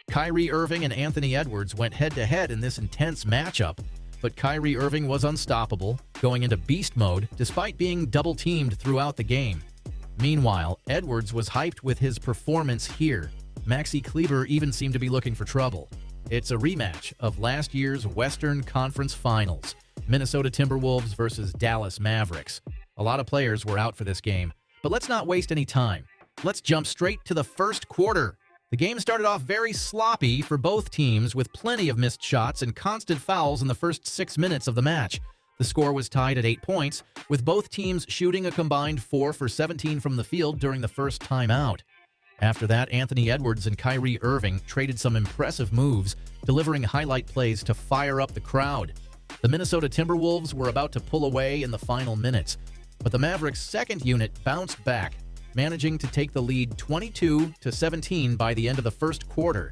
Kyrie Irving and Anthony Edwards went head-to-head in this intense matchup, but Kyrie Irving was unstoppable, going into beast mode despite being double-teamed throughout the game. Meanwhile, Edwards was hyped with his performance here. Maxi Kleber even seemed to be looking for trouble. It's a rematch of last year's Western Conference Finals, Minnesota Timberwolves versus Dallas Mavericks. A lot of players were out for this game, but let's not waste any time. Let's jump straight to the first quarter. The game started off very sloppy for both teams with plenty of missed shots and constant fouls in the first 6 minutes of the match. The score was tied at 8 points, with both teams shooting a combined 4 for 17 from the field during the first timeout. After that, Anthony Edwards and Kyrie Irving traded some impressive moves, delivering highlight plays to fire up the crowd. The Minnesota Timberwolves were about to pull away in the final minutes, but the Mavericks' second unit bounced back, managing to take the lead 22-17 by the end of the first quarter.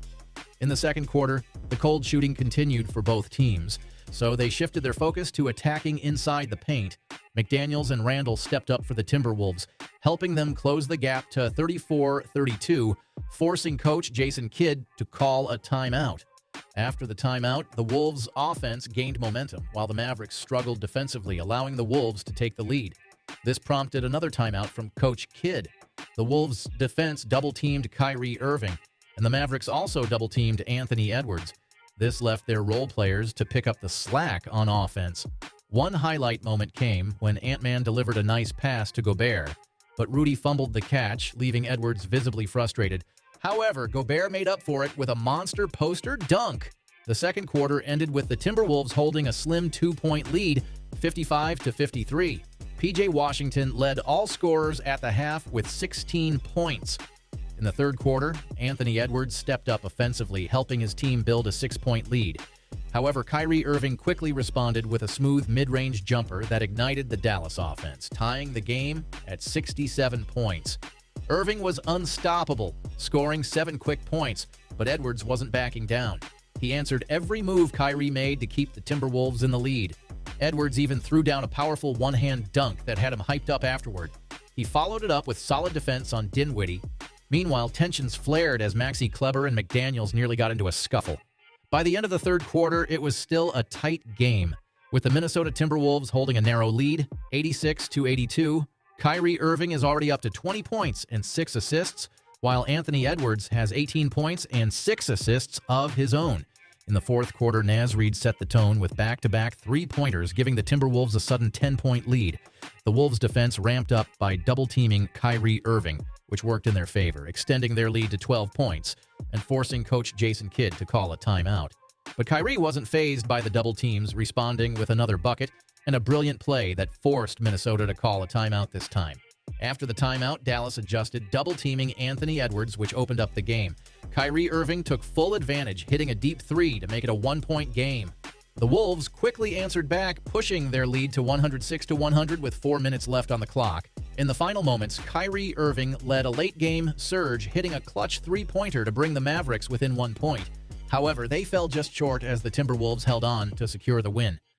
In the second quarter, the cold shooting continued for both teams, so they shifted their focus to attacking inside the paint. McDaniels and Randall stepped up for the Timberwolves, helping them close the gap to 34-32, forcing coach Jason Kidd to call a timeout. After the timeout, the Wolves' offense gained momentum, while the Mavericks struggled defensively, allowing the Wolves to take the lead. This prompted another timeout from Coach Kidd. The Wolves' defense double-teamed Kyrie Irving, and the Mavericks also double-teamed Anthony Edwards. This left their role players to pick up the slack on offense. One highlight moment came when Ant-Man delivered a nice pass to Gobert, but Rudy fumbled the catch, leaving Edwards visibly frustrated. However, Gobert made up for it with a monster poster dunk. The second quarter ended with the Timberwolves holding a slim 2-point lead, 55-53. P.J. Washington led all scorers at the half with 16 points. In the third quarter, Anthony Edwards stepped up offensively, helping his team build a 6-point lead. However, Kyrie Irving quickly responded with a smooth mid-range jumper that ignited the Dallas offense, tying the game at 67 points. Irving was unstoppable, scoring 7 quick points, but Edwards wasn't backing down. He answered every move Kyrie made to keep the Timberwolves in the lead. Edwards even threw down a powerful one-hand dunk that had him hyped up afterward. He followed it up with solid defense on Dinwiddie. Meanwhile, tensions flared as Maxi Kleber and McDaniels nearly got into a scuffle. By the end of the third quarter, it was still a tight game, with the Minnesota Timberwolves holding a narrow lead, 86-82. Kyrie Irving is already up to 20 points and 6 assists, while Anthony Edwards has 18 points and 6 assists of his own. In the fourth quarter, Naz Reid set the tone with back-to-back three-pointers, giving the Timberwolves a sudden 10-point lead. The Wolves' defense ramped up by double-teaming Kyrie Irving, which worked in their favor, extending their lead to 12 points and forcing coach Jason Kidd to call a timeout. But Kyrie wasn't fazed by the double teams, responding with another bucket and a brilliant play that forced Minnesota to call a timeout this time. After the timeout, Dallas adjusted, double-teaming Anthony Edwards, which opened up the game. Kyrie Irving took full advantage, hitting a deep three to make it a 1-point game. The Wolves quickly answered back, pushing their lead to 106-100 with 4 minutes left on the clock. In the final moments, Kyrie Irving led a late-game surge, hitting a clutch three-pointer to bring the Mavericks within 1 point. However, they fell just short as the Timberwolves held on to secure the win.